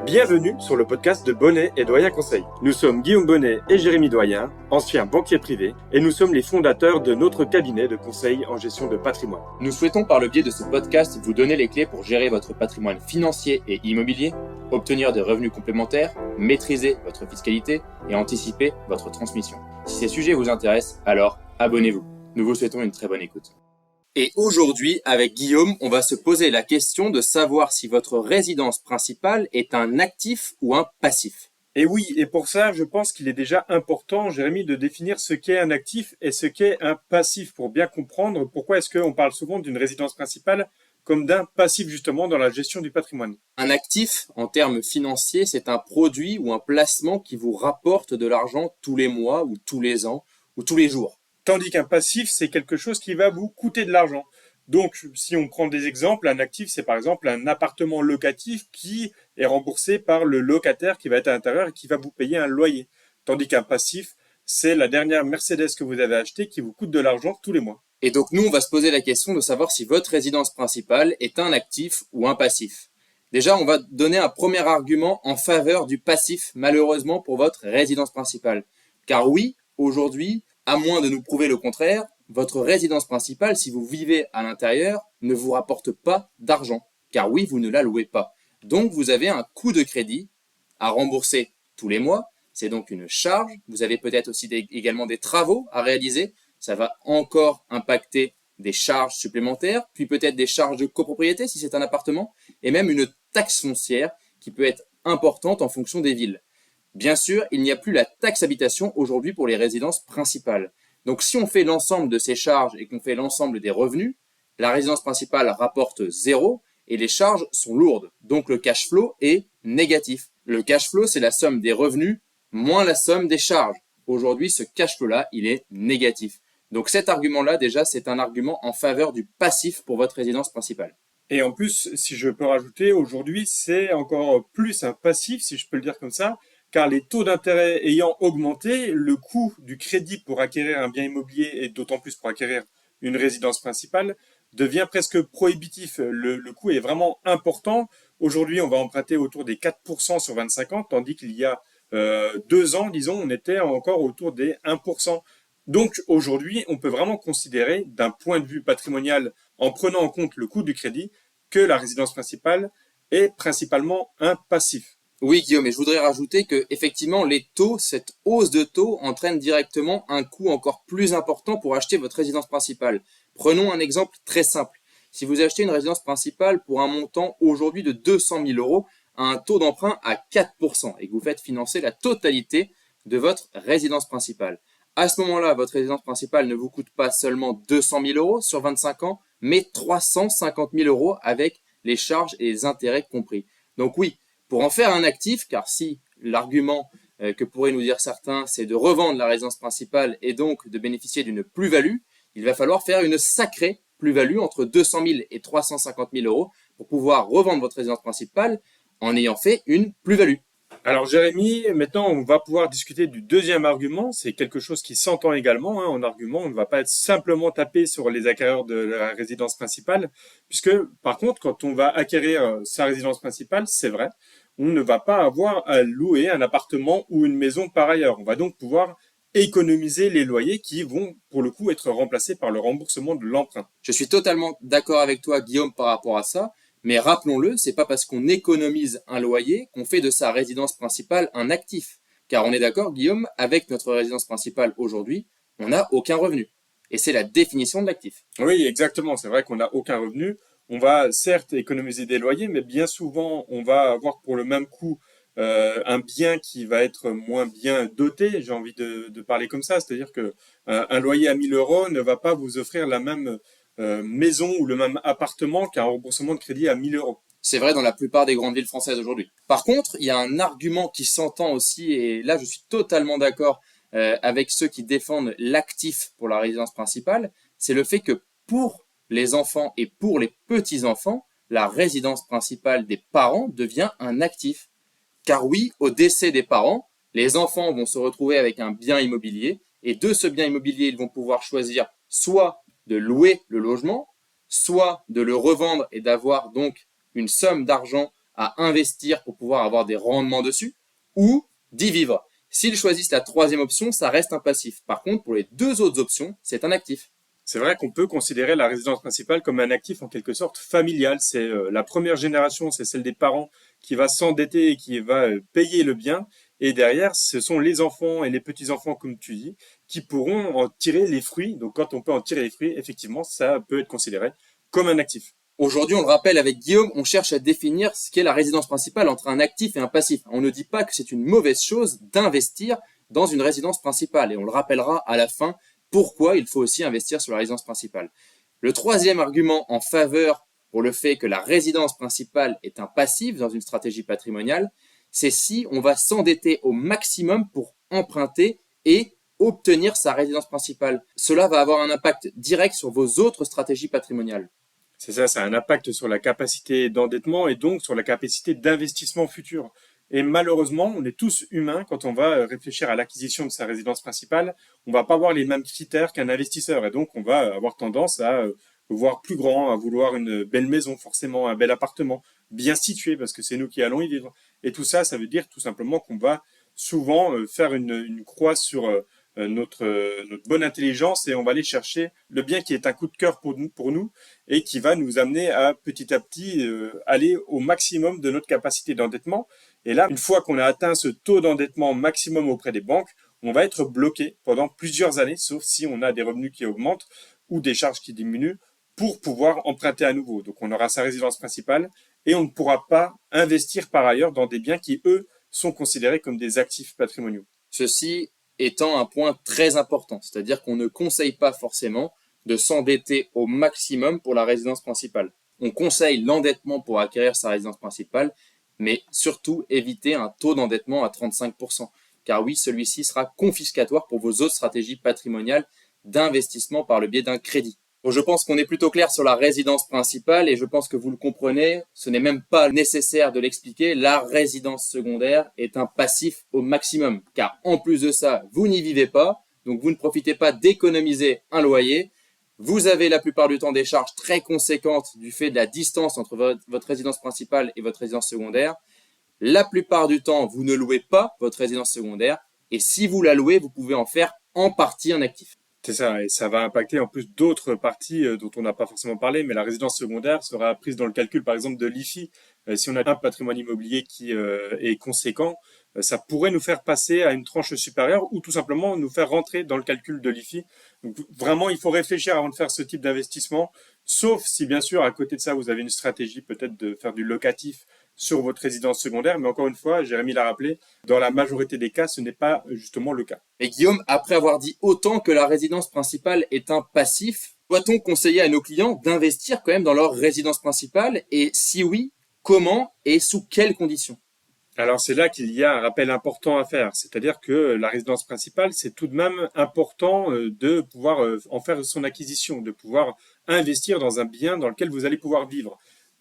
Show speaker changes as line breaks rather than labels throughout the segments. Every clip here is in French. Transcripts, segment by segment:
Bienvenue sur le podcast de Bonnet et Doyen Conseil. Nous sommes Guillaume Bonnet et Jérémy Doyen, anciens banquiers privés, et nous sommes les fondateurs de notre cabinet de conseil en gestion de patrimoine.
Nous souhaitons par le biais de ce podcast vous donner les clés pour gérer votre patrimoine financier et immobilier, obtenir des revenus complémentaires, maîtriser votre fiscalité et anticiper votre transmission. Si ces sujets vous intéressent, alors abonnez-vous. Nous vous souhaitons une très bonne écoute. Et aujourd'hui, avec Guillaume, on va se poser la question de savoir si votre résidence principale est un actif ou un passif.
Et oui, et pour ça, je pense qu'il est déjà important, Jérémy, de définir ce qu'est un actif et ce qu'est un passif pour bien comprendre pourquoi est-ce qu'on parle souvent d'une résidence principale comme d'un passif justement dans la gestion du patrimoine.
Un actif, en termes financiers, c'est un produit ou un placement qui vous rapporte de l'argent tous les mois ou tous les ans ou tous les jours.
Tandis qu'un passif, c'est quelque chose qui va vous coûter de l'argent. Donc, si on prend des exemples, un actif, c'est par exemple un appartement locatif qui est remboursé par le locataire qui va être à l'intérieur et qui va vous payer un loyer. Tandis qu'un passif, c'est la dernière Mercedes que vous avez achetée qui vous coûte de l'argent tous les mois.
Et donc nous, on va se poser la question de savoir si votre résidence principale est un actif ou un passif. Déjà, on va donner un premier argument en faveur du passif, malheureusement, pour votre résidence principale. Car oui, aujourd'hui, à moins de nous prouver le contraire, votre résidence principale, si vous vivez à l'intérieur, ne vous rapporte pas d'argent. Car oui, vous ne la louez pas. Donc, vous avez un coût de crédit à rembourser tous les mois. C'est donc une charge. Vous avez peut-être aussi également des travaux à réaliser. Ça va encore impacter des charges supplémentaires, puis peut-être des charges de copropriété si c'est un appartement, et même une taxe foncière qui peut être importante en fonction des villes. Bien sûr, il n'y a plus la taxe habitation aujourd'hui pour les résidences principales. Donc si on fait l'ensemble de ces charges et qu'on fait l'ensemble des revenus, la résidence principale rapporte 0 et les charges sont lourdes. Donc le cash flow est négatif. Le cash flow, c'est la somme des revenus moins la somme des charges. Aujourd'hui, ce cash flow-là, il est négatif. Donc cet argument-là, déjà, c'est un argument en faveur du passif pour votre résidence principale.
Et en plus, si je peux rajouter, aujourd'hui, c'est encore plus un passif, si je peux le dire comme ça, car les taux d'intérêt ayant augmenté, le coût du crédit pour acquérir un bien immobilier et d'autant plus pour acquérir une résidence principale devient presque prohibitif. Le coût est vraiment important. Aujourd'hui, on va emprunter autour des 4% sur 25 ans, tandis qu'il y a 2 ans, disons, on était encore autour des 1%. Donc aujourd'hui, on peut vraiment considérer d'un point de vue patrimonial, en prenant en compte le coût du crédit, que la résidence principale est principalement un passif.
Oui, Guillaume, et je voudrais rajouter que effectivement, les taux, cette hausse de taux entraîne directement un coût encore plus important pour acheter votre résidence principale. Prenons un exemple très simple. Si vous achetez une résidence principale pour un montant aujourd'hui de 200 000 euros, à un taux d'emprunt à 4% et que vous faites financer la totalité de votre résidence principale. À ce moment-là, votre résidence principale ne vous coûte pas seulement 200 000 euros sur 25 ans, mais 350 000 euros avec les charges et les intérêts compris. Donc oui, pour en faire un actif, car si l'argument que pourraient nous dire certains, c'est de revendre la résidence principale et donc de bénéficier d'une plus-value, il va falloir faire une sacrée plus-value entre 200 000 et 350 000 euros pour pouvoir revendre votre résidence principale en ayant fait une plus-value.
Alors Jérémy, maintenant on va pouvoir discuter du deuxième argument. C'est quelque chose qui s'entend également en argument. On ne va pas être simplement tapé sur les acquéreurs de la résidence principale, puisque par contre, quand on va acquérir sa résidence principale, c'est vrai, on ne va pas avoir à louer un appartement ou une maison par ailleurs. On va donc pouvoir économiser les loyers qui vont pour le coup être remplacés par le remboursement de l'emprunt.
Je suis totalement d'accord avec toi, Guillaume, par rapport à ça. Mais rappelons-le, c'est pas parce qu'on économise un loyer qu'on fait de sa résidence principale un actif. Car on est d'accord, Guillaume, avec notre résidence principale aujourd'hui, on n'a aucun revenu. Et c'est la définition de l'actif.
Oui, exactement. C'est vrai qu'on n'a aucun revenu. On va certes économiser des loyers, mais bien souvent, on va avoir pour le même coût un bien qui va être moins bien doté. J'ai envie de parler comme ça. C'est-à-dire que un loyer à 1 000 euros ne va pas vous offrir la même maison ou le même appartement qu'un remboursement de crédit à 1 000 euros.
C'est vrai dans la plupart des grandes villes françaises aujourd'hui. Par contre, il y a un argument qui s'entend aussi, et là je suis totalement d'accord avec ceux qui défendent l'actif pour la résidence principale, c'est le fait que pour les enfants et pour les petits-enfants, la résidence principale des parents devient un actif. Car oui, au décès des parents, les enfants vont se retrouver avec un bien immobilier, et de ce bien immobilier, ils vont pouvoir choisir soit de louer le logement, soit de le revendre et d'avoir donc une somme d'argent à investir pour pouvoir avoir des rendements dessus, ou d'y vivre. S'ils choisissent la troisième option, ça reste un passif. Par contre, pour les deux autres options, c'est un actif.
C'est vrai qu'on peut considérer la résidence principale comme un actif en quelque sorte familial. C'est la première génération, c'est celle des parents qui va s'endetter et qui va payer le bien. Et derrière, ce sont les enfants et les petits-enfants, comme tu dis, qui pourront en tirer les fruits. Donc quand on peut en tirer les fruits, effectivement, ça peut être considéré comme un actif.
Aujourd'hui, on le rappelle avec Guillaume, on cherche à définir ce qu'est la résidence principale entre un actif et un passif. On ne dit pas que c'est une mauvaise chose d'investir dans une résidence principale. Et on le rappellera à la fin pourquoi il faut aussi investir sur la résidence principale. Le troisième argument en faveur pour le fait que la résidence principale est un passif dans une stratégie patrimoniale, c'est si on va s'endetter au maximum pour emprunter et obtenir sa résidence principale. Cela va avoir un impact direct sur vos autres stratégies patrimoniales.
C'est ça, ça a un impact sur la capacité d'endettement et donc sur la capacité d'investissement futur. Et malheureusement, on est tous humains quand on va réfléchir à l'acquisition de sa résidence principale. On va pas avoir les mêmes critères qu'un investisseur et donc on va avoir tendance à voir plus grand, à vouloir une belle maison, forcément un bel appartement, bien situé parce que c'est nous qui allons y vivre. Et tout ça, ça veut dire tout simplement qu'on va souvent faire une croix sur notre bonne intelligence et on va aller chercher le bien qui est un coup de cœur pour nous et qui va nous amener à petit aller au maximum de notre capacité d'endettement. Et là, une fois qu'on a atteint ce taux d'endettement maximum auprès des banques, on va être bloqué pendant plusieurs années, sauf si on a des revenus qui augmentent ou des charges qui diminuent pour pouvoir emprunter à nouveau. Donc on aura sa résidence principale et on ne pourra pas investir par ailleurs dans des biens qui, eux, sont considérés comme des actifs patrimoniaux.
Ceci étant un point très important, c'est-à-dire qu'on ne conseille pas forcément de s'endetter au maximum pour la résidence principale. On conseille l'endettement pour acquérir sa résidence principale, mais surtout éviter un taux d'endettement à 35%, car oui, celui-ci sera confiscatoire pour vos autres stratégies patrimoniales d'investissement par le biais d'un crédit. Donc je pense qu'on est plutôt clair sur la résidence principale et je pense que vous le comprenez, ce n'est même pas nécessaire de l'expliquer, la résidence secondaire est un passif au maximum, car en plus de ça, vous n'y vivez pas, donc vous ne profitez pas d'économiser un loyer, vous avez la plupart du temps des charges très conséquentes du fait de la distance entre votre résidence principale et votre résidence secondaire, la plupart du temps, vous ne louez pas votre résidence secondaire, et si vous la louez, vous pouvez en faire en partie un actif.
C'est ça, et ça va impacter en plus d'autres parties dont on n'a pas forcément parlé, mais la résidence secondaire sera prise dans le calcul, par exemple, de l'IFI. Si on a un patrimoine immobilier qui est conséquent, ça pourrait nous faire passer à une tranche supérieure ou tout simplement nous faire rentrer dans le calcul de l'IFI. Donc vraiment, il faut réfléchir avant de faire ce type d'investissement, sauf si bien sûr, à côté de ça, vous avez une stratégie peut-être de faire du locatif sur votre résidence secondaire, mais encore une fois, Jérémy l'a rappelé, dans la majorité des cas, ce n'est pas justement le cas.
Et Guillaume, après avoir dit autant que la résidence principale est un passif, doit-on conseiller à nos clients d'investir quand même dans leur résidence principale et si oui, comment et sous quelles conditions?
Alors c'est là qu'il y a un rappel important à faire, c'est-à-dire que la résidence principale, c'est tout de même important de pouvoir en faire son acquisition, de pouvoir investir dans un bien dans lequel vous allez pouvoir vivre.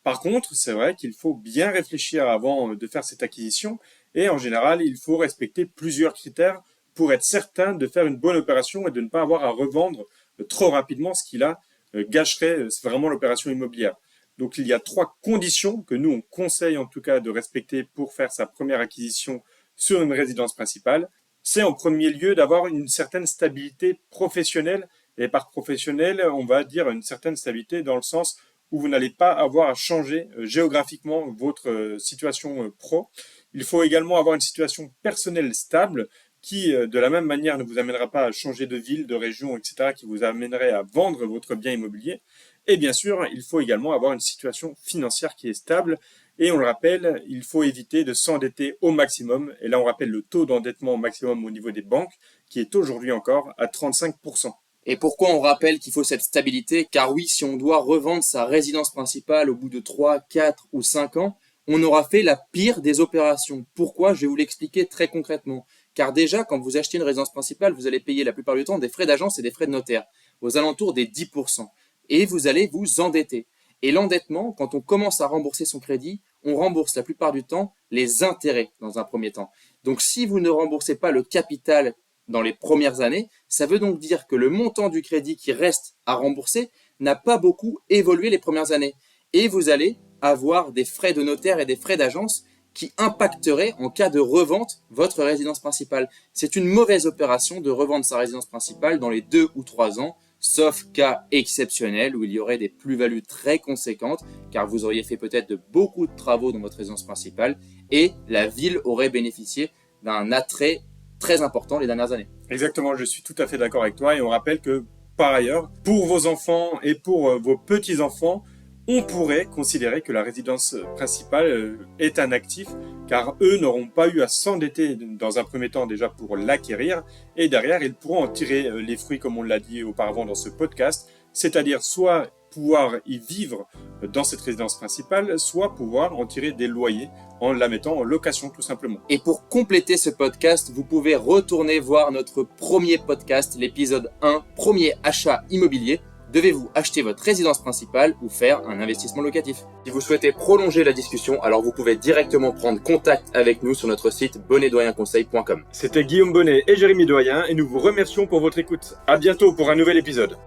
Par contre, c'est vrai qu'il faut bien réfléchir avant de faire cette acquisition et en général, il faut respecter plusieurs critères pour être certain de faire une bonne opération et de ne pas avoir à revendre trop rapidement, ce qui là gâcherait vraiment l'opération immobilière. Donc il y a 3 conditions que nous on conseille en tout cas de respecter pour faire sa première acquisition sur une résidence principale. C'est en premier lieu d'avoir une certaine stabilité professionnelle et par professionnel, on va dire une certaine stabilité dans le sens où vous n'allez pas avoir à changer géographiquement votre situation pro. Il faut également avoir une situation personnelle stable qui, de la même manière, ne vous amènera pas à changer de ville, de région, etc., qui vous amènerait à vendre votre bien immobilier. Et bien sûr, il faut également avoir une situation financière qui est stable. Et on le rappelle, il faut éviter de s'endetter au maximum. Et là, on rappelle le taux d'endettement maximum au niveau des banques, qui est aujourd'hui encore à 35%.
Et pourquoi on rappelle qu'il faut cette stabilité? Car oui, si on doit revendre sa résidence principale au bout de 3, 4 ou 5 ans, on aura fait la pire des opérations. Pourquoi? Je vais vous l'expliquer très concrètement. Car déjà, quand vous achetez une résidence principale, vous allez payer la plupart du temps des frais d'agence et des frais de notaire, aux alentours des 10%. Et vous allez vous endetter. Et l'endettement, quand on commence à rembourser son crédit, on rembourse la plupart du temps les intérêts dans un premier temps. Donc si vous ne remboursez pas le capital dans les premières années, ça veut donc dire que le montant du crédit qui reste à rembourser n'a pas beaucoup évolué les premières années. Et vous allez avoir des frais de notaire et des frais d'agence qui impacteraient en cas de revente votre résidence principale. C'est une mauvaise opération de revendre sa résidence principale dans les 2 ou 3 ans, sauf cas exceptionnel où il y aurait des plus-values très conséquentes car vous auriez fait peut-être de beaucoup de travaux dans votre résidence principale et la ville aurait bénéficié d'un attrait très important les dernières années.
Exactement, je suis tout à fait d'accord avec toi et on rappelle que par ailleurs, pour vos enfants et pour vos petits-enfants, on pourrait considérer que la résidence principale est un actif car eux n'auront pas eu à s'endetter dans un premier temps déjà pour l'acquérir et derrière ils pourront en tirer les fruits comme on l'a dit auparavant dans ce podcast, c'est-à-dire soit pouvoir y vivre dans cette résidence principale, soit pouvoir en tirer des loyers en la mettant en location tout simplement.
Et pour compléter ce podcast, vous pouvez retourner voir notre premier podcast, l'épisode 1, premier achat immobilier. Devez-vous acheter votre résidence principale ou faire un investissement locatif? Si vous souhaitez prolonger la discussion, alors vous pouvez directement prendre contact avec nous sur notre site bonnetdoyenconseil.com.
C'était Guillaume Bonnet et Jérémy Doyen et nous vous remercions pour votre écoute. À bientôt pour un nouvel épisode.